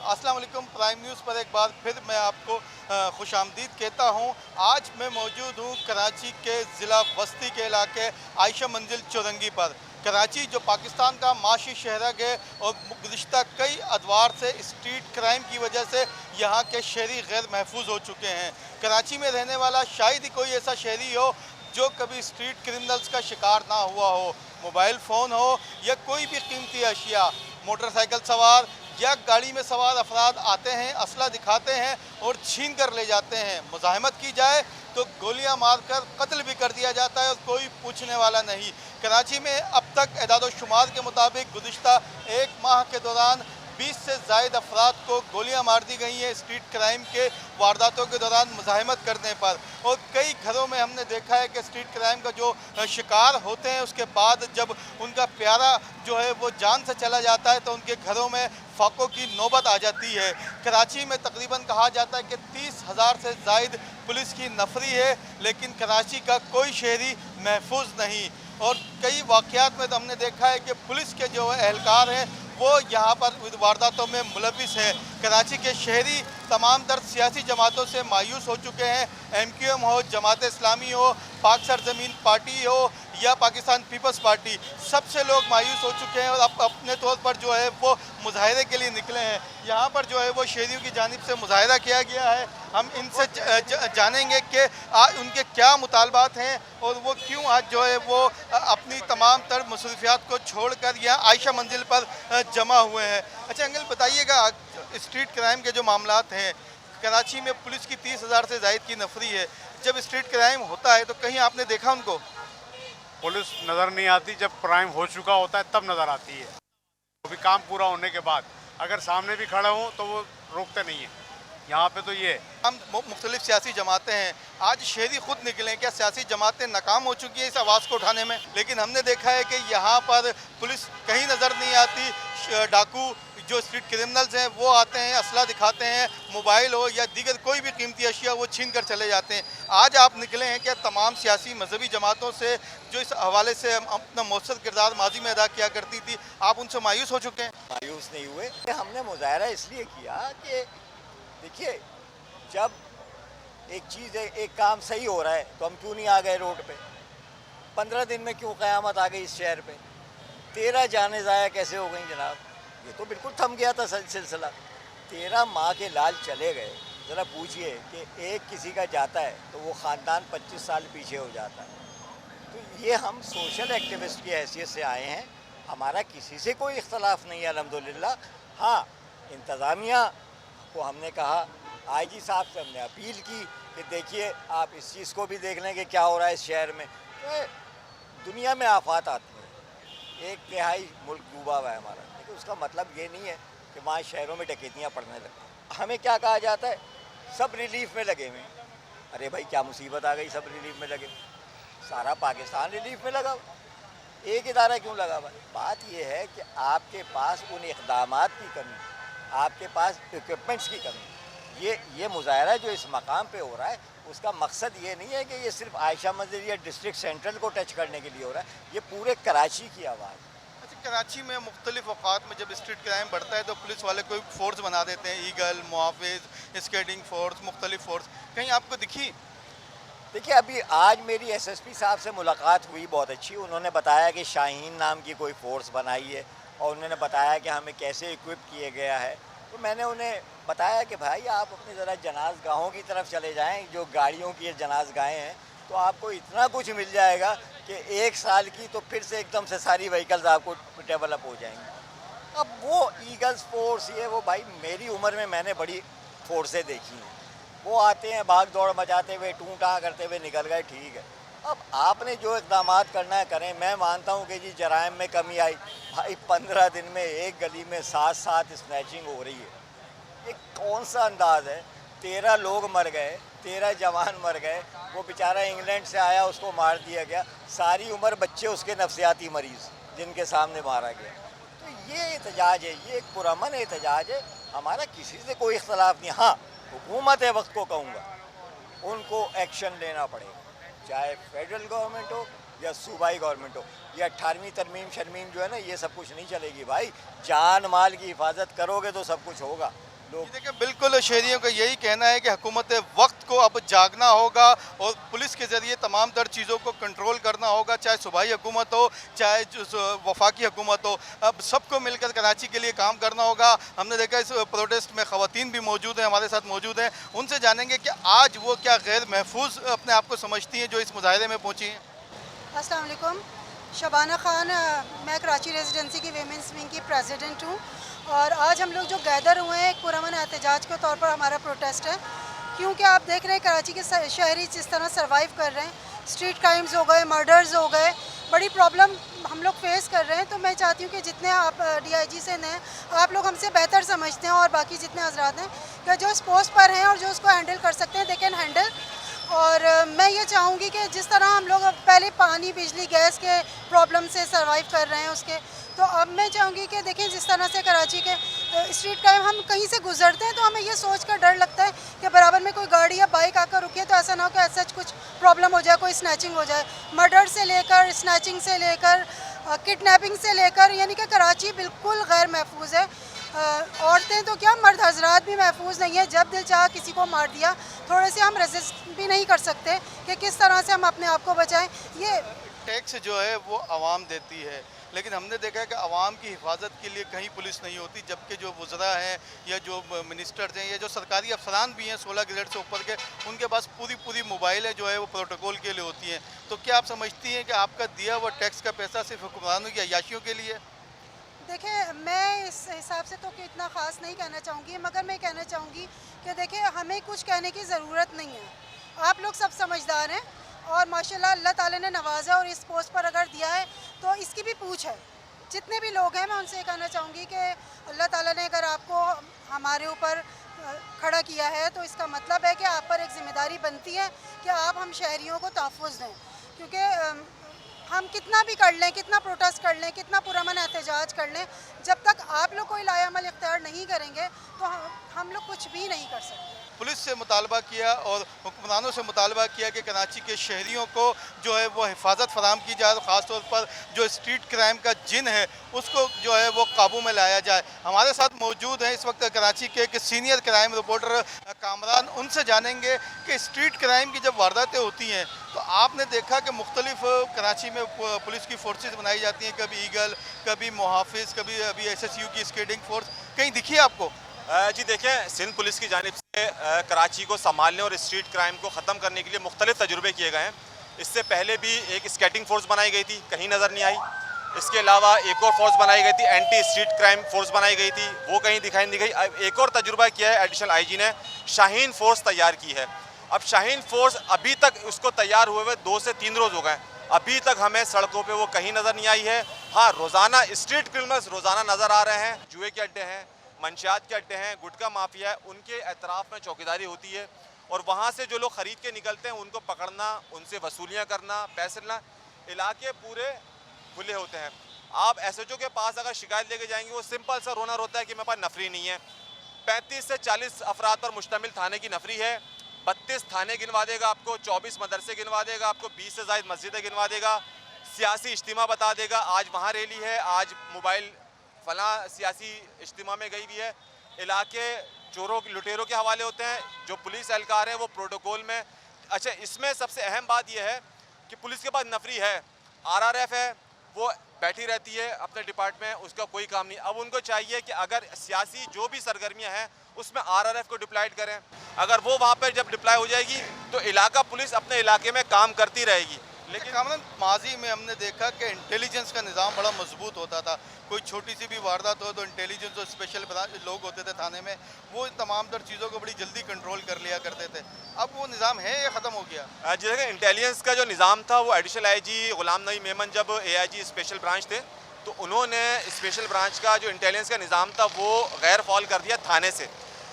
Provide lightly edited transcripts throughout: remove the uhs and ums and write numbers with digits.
अस्सलाम वालेकुम। Prime news पर एक बार फिर मैं आपको खुशामदीद कहता हूँ। आज मैं मौजूद हूँ कराची के ज़िला बस्ती के इलाके आयशा मंजिल चौरंगी पर। कराची जो पाकिस्तान का माशी शहर है और गुज़िश्ता कई अदवार से स्ट्रीट क्राइम की वजह से यहाँ के शहरी गैर महफूज हो चुके हैं। कराची में रहने वाला शायद ही कोई ऐसा शहरी हो जो कभी स्ट्रीट क्रिमिनल्स का शिकार ना हुआ हो। मोबाइल फ़ोन हो या कोई भी कीमती अशिया, मोटरसाइकिल सवार या गाड़ी में सवार अफराद आते हैं, असला दिखाते हैं और छीन कर ले जाते हैं। मुज़ाहमत की जाए तो गोलियां मारकर कत्ल भी कर दिया जाता है और कोई पूछने वाला नहीं। कराची में अब तक एदाद-ओ-शुमार के मुताबिक गुज़िश्ता एक माह के दौरान 20 से ज़ायद अफराद को गोलियां मार दी गई हैं स्ट्रीट क्राइम के वारदातों के दौरान मुज़ाहमत करने पर। और कई घरों में हमने देखा है कि स्ट्रीट क्राइम का जो शिकार होते हैं उसके बाद जब उनका प्यारा जो है वो जान से चला जाता है तो उनके घरों में फाकों की नौबत आ जाती है। कराची में तकरीबन कहा जाता है कि 30,000 से ज़ायद पुलिस की नफरी है, लेकिन कराची का कोई शहरी महफूज नहीं। और कई वाक़यात में तो हमने देखा है कि पुलिस के जो एहलकार हैं वो यहाँ पर वारदातों में मुलविस है। कराची के शहरी तमाम तर सियासी जमातों से मायूस हो चुके हैं। MQM हो, जमात इस्लामी हो, पाक सरजमीन पार्टी हो या पाकिस्तान पीपल्स पार्टी, सबसे लोग मायूस हो चुके हैं और अब अपने तौर पर जो है वो मुजाहरे के लिए निकले हैं। यहाँ पर जो है वो शहरियों की जानिब से मुजाहरा किया गया है। हम इनसे जानेंगे कि उनके क्या मुतालबात हैं और वो क्यों आज जो है वो अपनी तमाम तर मसरूफियात को छोड़कर यहाँ आयशा मंजिल पर जमा हुए हैं। अच्छा अंकल बताइएगा, स्ट्रीट क्राइम के जो मामलात हैं कराची में पुलिस की 30,000 से ज़ायद की नफरी है, जब स्ट्रीट क्राइम होता है तो कहीं आपने देखा उनको? पुलिस नज़र नहीं आती, जब क्राइम हो चुका होता है तब नज़र आती है। वो भी काम पूरा होने के बाद अगर सामने भी खड़े हों तो वो रोकते नहीं हैं। यहाँ पे तो ये हम मुख्तलिफ सियासी जमातें हैं, आज शहरी खुद निकले, क्या सियासी जमातें नाकाम हो चुकी हैं इस आवाज़ को उठाने में? लेकिन हमने देखा है कि यहाँ पर पुलिस कहीं नज़र नहीं आती। डाकू जो स्ट्रीट क्रिमिनल्स हैं वो आते हैं, असला दिखाते हैं, मोबाइल हो या दीगर कोई भी कीमती अशिया वो छीन कर चले जाते हैं। आज आप निकले हैं क्या तमाम सियासी मजहबी जमातों से जो इस हवाले से अपना मौसर किरदार माजी में अदा किया करती थी, आप उनसे मायूस हो चुके हैं? मायूस नहीं हुए। हमने मुजाहरा इसलिए किया कि देखिए, जब एक चीज़ एक काम सही हो रहा है तो हम क्यों नहीं आ गए रोड पे? 15 दिन में क्यों क़यामत आ गई इस शहर पे? 13 जाने ज़ाया कैसे हो गई जनाब? ये तो बिल्कुल थम गया था सिलसिला। 13 माह के लाल चले गए। ज़रा पूछिए कि एक किसी का जाता है तो वो ख़ानदान 25 साल पीछे हो जाता है। तो ये हम सोशल एक्टिविस्ट की हैसियत से आए हैं। हमारा किसी से कोई इख्तलाफ नहीं है अल्हम्दुलिल्लाह। हाँ, इंतज़ामिया को हमने कहा, IG साहब से हमने अपील की कि देखिए आप इस चीज़ को भी देख लें कि क्या हो रहा है इस शहर में। तो दुनिया में आफात आती हैं, 1/3 मुल्क डूबा हुआ है हमारा, लेकिन उसका मतलब ये नहीं है कि वहाँ शहरों में डकैतियाँ पड़ने लगती। हमें क्या कहा जाता है, सब रिलीफ में लगे हुए हैं। अरे भाई क्या मुसीबत आ गई, सब रिलीफ में लगे? सारा पाकिस्तान रिलीफ में लगा हुआ, एक इदारा क्यों लगा हुआ? बात यह है कि आपके पास उन इक़दामात की कमी, आपके पास इक्विपमेंट्स की कमी। ये मुज़ाहरा जो इस मकाम पे हो रहा है उसका मकसद ये नहीं है कि ये सिर्फ आयशा मंजिल या डिस्ट्रिक्ट सेंट्रल को टच करने के लिए हो रहा है, ये पूरे कराची की आवाज़। अच्छा, कराची में मुख्तलिफ औक़ात में जब स्ट्रीट क्राइम बढ़ता है तो पुलिस वाले कोई फ़ोर्स बना देते हैं, ईगल, मुहाफ़िज़, स्केटिंग फ़ोर्स, मुख्तलिफ फ़ोर्स, कहीं आपको दिखी? देखिए, अभी आज मेरी SSP साहब से मुलाकात हुई, बहुत अच्छी। उन्होंने बताया कि शाहीन नाम की कोई फ़ोर्स बनाई है और उन्होंने बताया कि हमें कैसे इक्विप किया गया है। तो मैंने उन्हें बताया कि भाई आप अपनी ज़रा जनाज़गाहों की तरफ चले जाएं, जो गाड़ियों की जनाज़गाहें हैं, तो आपको इतना कुछ मिल जाएगा कि 1 साल की तो फिर से एकदम से सारी व्हीकल्स आपको डेवलप हो जाएंगी। अब वो ईगल्स फोर्स ये वो, भाई मेरी उम्र में मैंने बड़ी फोर्सें देखी हैं। वो आते हैं भाग दौड़ मचाते हुए, टूं टाँ करते हुए निकल गए, ठीक है। अब आपने जो इक़दामात करना है करें। मैं मानता हूँ कि जी जराइम में कमी आई, भाई 15 दिन में एक गली में 7-7 स्नैचिंग हो रही है। ये कौन सा अंदाज़ है? 13 लोग मर गए, 13 जवान मर गए। वो बेचारा इंग्लैंड से आया, उसको मार दिया गया। सारी उम्र बच्चे उसके नफ्सियाती मरीज़ जिनके सामने मारा गया। तो ये एहतजाज है, ये एक पुरअमन एहतजाज है। हमारा किसी से कोई इख्तलाफ नहीं। हाँ, हुकूमत वक्त को कहूँगा उनको एक्शन लेना पड़ेगा, चाहे फेडरल गवर्नमेंट हो या सूबाई गवर्नमेंट हो। ये 18वीं तरमीम शर्मीम जो है ना, ये सब कुछ नहीं चलेगी भाई। जान माल की हिफाजत करोगे तो सब कुछ होगा। लोग। देखिए बिल्कुल शहरियों का यही कहना है कि हुकूमत वक्त को अब जागना होगा और पुलिस के ज़रिए तमाम तर चीज़ों को कंट्रोल करना होगा, चाहे सूबाई हुकूमत हो चाहे वफाकी हुकूमत हो। अब सबको मिलकर कराची के लिए काम करना होगा। हमने देखा इस प्रोटेस्ट में ख़वातीन भी मौजूद हैं, हमारे साथ मौजूद हैं, उनसे जानेंगे कि आज वो क्या गैर महफूज अपने आप को समझती हैं जो इस मुजाहरे में पहुँची हैं। अस्सलाम वालेकुम, शबाना ख़ान, मैं कराची रेजिडेंसी की वीमेंस विंग की प्रेसिडेंट हूँ और आज हम लोग जो गैदर हुए हैं एक पुरअमन एहतजाज के तौर पर हमारा प्रोटेस्ट है, क्योंकि आप देख रहे हैं कराची के शहरी जिस तरह सर्वाइव कर रहे हैं, स्ट्रीट क्राइम्स हो गए, मर्डर्स हो गए, बड़ी प्रॉब्लम हम लोग फेस कर रहे हैं। तो मैं चाहती हूँ कि जितने आप DIG से हैं, आप लोग हमसे बेहतर समझते हैं और बाकी जितने हजरात हैं कि जो इस पोस्ट पर हैं और जो उसको हैंडल कर सकते हैं दे कैन हैंडल। और मैं ये चाहूँगी कि जिस तरह हम लोग अब पहले पानी, बिजली, गैस के प्रॉब्लम से सर्वाइव कर रहे हैं उसके, तो अब मैं चाहूँगी कि देखें जिस तरह से कराची के स्ट्रीट क्राइम, हम कहीं से गुजरते हैं तो हमें ये सोच कर डर लगता है कि बराबर में कोई गाड़ी या बाइक आकर रुकी है तो ऐसा ना हो कि ऐसा कुछ प्रॉब्लम हो जाए, कोई स्नैचिंग हो जाए। मर्डर से लेकर स्नैचिंग से लेकर किडनैपिंग से लेकर, यानी कि कराची बिल्कुल गैर महफूज है। औरतें तो क्या, मर्द हजरात भी महफूज नहीं है। जब दिल चाहा किसी को मार दिया, थोड़े से हम रेजिस्ट भी नहीं कर सकते कि किस तरह से हम अपने आप को बचाएं। ये टैक्स जो है वो आवाम देती है, लेकिन हमने देखा है कि आवाम की हिफाजत के लिए कहीं पुलिस नहीं होती, जबकि जो वज़रा हैं या जो मिनिस्टर्स हैं या जो सरकारी अफसरान भी हैं 16 ग्रेड से ऊपर के, उनके पास पूरी मोबाइलें जो है वो प्रोटोकॉल के लिए होती हैं। तो क्या आप समझती हैं कि आपका दिया हुआ टैक्स का पैसा सिर्फ हुक्मरानों की अय्याशियों के लिए? देखिए, मैं इस हिसाब से तो कि इतना ख़ास नहीं कहना चाहूँगी, मगर मैं कहना चाहूँगी कि देखिए हमें कुछ कहने की ज़रूरत नहीं है। आप लोग सब समझदार हैं और माशाल्लाह अल्लाह ताला ने नवाजा और इस पोस्ट पर अगर दिया है तो इसकी भी पूछ है। जितने भी लोग हैं मैं उनसे कहना चाहूँगी कि अल्लाह ताला ने अगर आपको हमारे ऊपर खड़ा किया है तो इसका मतलब है कि आप पर एक ज़िम्मेदारी बनती है कि आप हम शहरियों को तहफ़्फ़ुज़ दें, क्योंकि हम कितना भी कर लें, कितना प्रोटेस्ट कर लें, कितना पुरअमन एहतजाज कर लें, जब तक आप लोग कोई लायामल इख्तियार नहीं करेंगे तो हम लोग कुछ भी नहीं कर सकते। पुलिस से मुतालबा किया और हुक्मरानों से मुतालबा किया कि कराची के शहरियों को जो है वो हिफाजत फराम की जाए, ख़ास तौर पर जो स्ट्रीट क्राइम का जिन है उसको जो है वो काबू में लाया जाए। हमारे साथ मौजूद हैं इस वक्त कराची के एक सीनियर क्राइम रिपोर्टर कामरान, उनसे जानेंगे कि स्ट्रीट क्राइम की जब वारदातें होती हैं तो आपने देखा कि मुख्तलिफ कराची में पुलिस की फोर्सेस बनाई जाती हैं, कभी ईगल, कभी मुहाफिज, कभी अभी SSU की स्केटिंग फोर्स, कहीं दिखी आपको? जी देखें, सिंध पुलिस की जानिब से कराची को संभालने और स्ट्रीट क्राइम को ख़त्म करने के लिए मुख्तलिफ तजुर्बे किए गए हैं। इससे पहले भी एक स्केटिंग फोर्स बनाई गई थी, कहीं नज़र नहीं आई। इसके अलावा एक और फोर्स बनाई गई थी, एंटी स्ट्रीट क्राइम फोर्स बनाई गई थी, वो कहीं दिखाई नहीं गई। अब एक और तजुर्बा किया है एडिशनल IG ने, शाहीन फोर्स तैयार की है। अब शाहीन फोर्स अभी तक उसको तैयार हुए हुए 2 से 3 रोज़ हो गए, अभी तक हमें सड़कों पे वो कहीं नज़र नहीं आई है। हाँ, रोज़ाना स्ट्रीट क्रिमिनल्स रोज़ाना नज़र आ रहे हैं, जुए के अड्डे हैं, मंशियात के अड्डे हैं, गुटखा माफिया है, उनके एतराफ़ में चौकीदारी होती है और वहाँ से जो लोग ख़रीद के निकलते हैं उनको पकड़ना, उनसे वसूलियाँ करना, पैसे लेना, इलाके पूरे खुले होते हैं। आप SHO के पास अगर शिकायत लेके जाएंगे, वो सिंपल सा रोना रोता है कि मेरे पास नफरी नहीं है। 35 से 40 अफराद पर मुश्तमिल थाने की नफरी है, 32 थाने गिनवा देगा आपको, 24 मदरसे गिनवा देगा आपको, 20 से ज़ायद मस्जिदें गिनवा देगा, सियासी इज्तिमा बता देगा, आज वहाँ रैली है, आज मोबाइल फला सियासी इज्तिमा में गई भी है। इलाके चोरों लुटेरों के हवाले होते हैं, जो पुलिस एहलकार हैं वो प्रोटोकॉल में। अच्छा, इसमें सबसे अहम बात यह है कि पुलिस के पास नफरी है, RRF है, वो बैठी रहती है अपने डिपार्टमेंट, उसका कोई काम नहीं। अब उनको चाहिए कि अगर सियासी जो भी सरगर्मियां हैं उसमें RRF को डिप्लॉयड करें। अगर वो वहाँ पर जब डिप्लॉय हो जाएगी तो इलाका पुलिस अपने इलाके में काम करती रहेगी। लेकिन कामरान, माजी में हमने देखा कि इंटेलिजेंस का निज़ाम बड़ा मजबूत होता था, कोई छोटी सी भी वारदात हो तो इंटेलिजेंस और स्पेशल लोग होते थे थाने में, वो तमाम तर चीज़ों को बड़ी जल्दी कंट्रोल कर लिया करते थे। अब वो निज़ाम है या ख़त्म हो गया? जी देखिए, इंटेलिजेंस का जो निज़ाम था वो एडिशनल IG गुलाम नबी मेमन जब AIG स्पेशल ब्रांच थे तो उन्होंने स्पेशल ब्रांच का जो इंटेलिजेंस का निज़ाम था वो गैर फॉल कर दिया थाने से,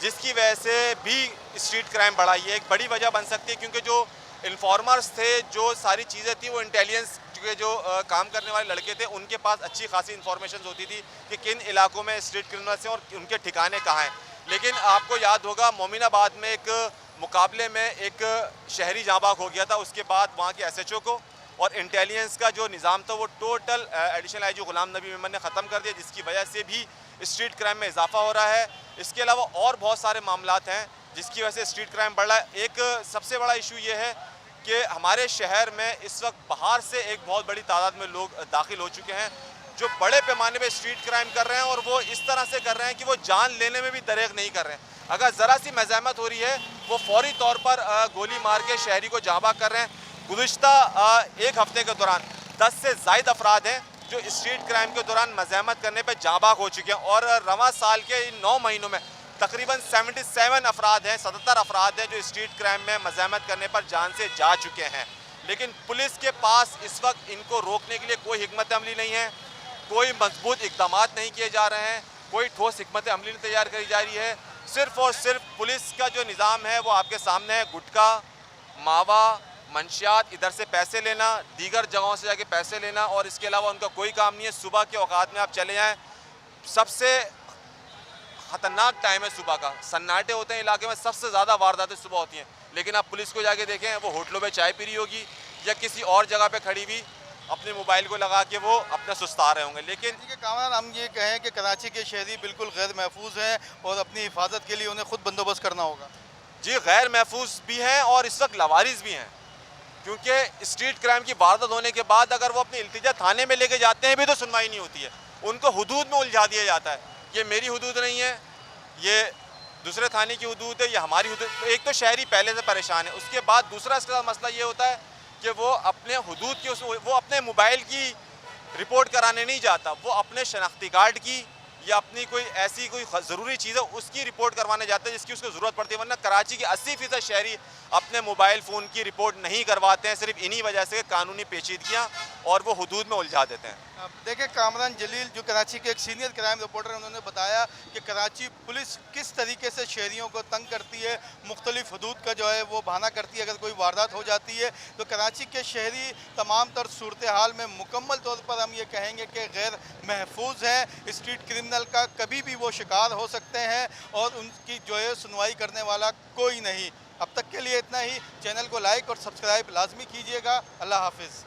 जिसकी वजह से भी स्ट्रीट क्राइम बढ़ा। ये एक बड़ी वजह बन सकती है, क्योंकि जो इन्फॉर्मर्स थे, जो सारी चीज़ें थी, वो इंटेलिजेंस के जो काम करने वाले लड़के थे उनके पास अच्छी खासी इन्फॉर्मेशन होती थी कि किन इलाकों में स्ट्रीट क्रिमिनल्स हैं और उनके ठिकाने कहाँ हैं। लेकिन आपको याद होगा मोमिनाबाद में एक मुकाबले में एक शहरी जांबाक हो गया था, उसके बाद वहाँ के SHO को और इंटेलिजेंस का जो निज़ाम था वो total additional IG Ghulam Nabi Memon ने ख़त्म कर दिया, जिसकी वजह से भी स्ट्रीट क्राइम में इजाफा हो रहा है। इसके अलावा और बहुत सारे मामलात हैं जिसकी वजह से स्ट्रीट क्राइम बढ़ रहा है। एक सबसे बड़ा इशू ये है कि हमारे शहर में इस वक्त बाहर से एक बहुत बड़ी तादाद में लोग दाखिल हो चुके हैं जो बड़े पैमाने पे स्ट्रीट क्राइम कर रहे हैं, और वो इस तरह से कर रहे हैं कि वो जान लेने में भी दरेग नहीं कर रहे हैं। अगर ज़रा सी मज़ाहमत हो रही है वो फौरी तौर पर गोली मार के शहरी को जाँ बाग कर रहे हैं। गुज़िश्ता एक हफ्ते के दौरान 10 से ज़ायद अफराद हैं जो स्ट्रीट क्राइम के दौरान मज़ाहमत करने पर जाँ बाग हो चुके हैं, और रवां साल के इन 9 महीनों में तकरीबन 77 अफराद हैं, 77 अफराद हैं जो स्ट्रीट क्राइम में मज़ाहमत करने पर जान से जा चुके हैं। लेकिन पुलिस के पास इस वक्त इनको रोकने के लिए कोई हिकमत अमली नहीं है, कोई मजबूत इक़दाम नहीं किए जा रहे हैं, कोई ठोस हिकमत अमली नहीं तैयार करी जा रही है। सिर्फ़ और सिर्फ पुलिस का जो निज़ाम है वो आपके सामने है। गुटखा, मावा, मंशियात, इधर से पैसे लेना, दीगर जगहों से जाके पैसे लेना, और इसके अलावा उनका कोई काम नहीं है। सुबह के औकात में आप चले जाएँ, सबसे ख़तरनाक टाइम है सुबह का, सन्नाटे होते हैं इलाके में, सबसे ज़्यादा वारदातें सुबह होती हैं। लेकिन आप पुलिस को जाके देखें, वो होटलों में चाय पी रही होगी या किसी और जगह पे खड़ी हुई अपने मोबाइल को लगा के वो अपना सुस्ता रहे होंगे। लेकिन देखिए कामरान, हम ये कहें कि कराची के शहरी बिल्कुल गैर महफूज हैं और अपनी हिफाजत के लिए उन्हें खुद बंदोबस्त करना होगा। जी, गैर महफूज भी हैं और इस वक्त लवारिस भी हैं, क्योंकि स्ट्रीट क्राइम की वारदात होने के बाद अगर वो अपनी इल्तिजा थाने में लेके जाते हैं भी तो सुनवाई नहीं होती है, उनको हुदूद में उलझा दिया जाता है। ये मेरी हुदूद नहीं है, ये दूसरे थाने की हुदूद है, ये हमारी हुदूद। तो एक तो शहरी पहले से परेशान है, उसके बाद दूसरा इसका मसला ये होता है कि वो अपने हुदूद की वो अपने मोबाइल की रिपोर्ट कराने नहीं जाता, वो अपने शनाख्ती कार्ड की या अपनी कोई ऐसी कोई ज़रूरी चीज़ है उसकी रिपोर्ट करवाने जाता है जिसकी उसको ज़रूरत पड़ती है। वरना कराची के 80% शहरी अपने मोबाइल फ़ोन की रिपोर्ट नहीं करवाते हैं, सिर्फ इन्हीं वजह से कानूनी पेचीदगियाँ और वो हुदूद में उलझा देते हैं। देखिए कामरान जलील जो कराची के एक सीनियर क्राइम रिपोर्टर हैं, उन्होंने बताया कि कराची पुलिस किस तरीके से शहरियों को तंग करती है, मुख्तलिफ हदूद का जो है वो बहाना करती है अगर कोई वारदात हो जाती है। तो कराची के शहरी तमाम तर सूरत हाल में मुकम्मल तौर पर हम ये कहेंगे कि गैर महफूज हैं। स्ट्रीट क्रिमिनल का कभी भी वो शिकार हो सकते हैं और उनकी जो है सुनवाई करने वाला कोई नहीं। अब तक के लिए इतना ही। चैनल को लाइक और सब्सक्राइब लाजमी कीजिएगा। अल्लाह हाफिज़।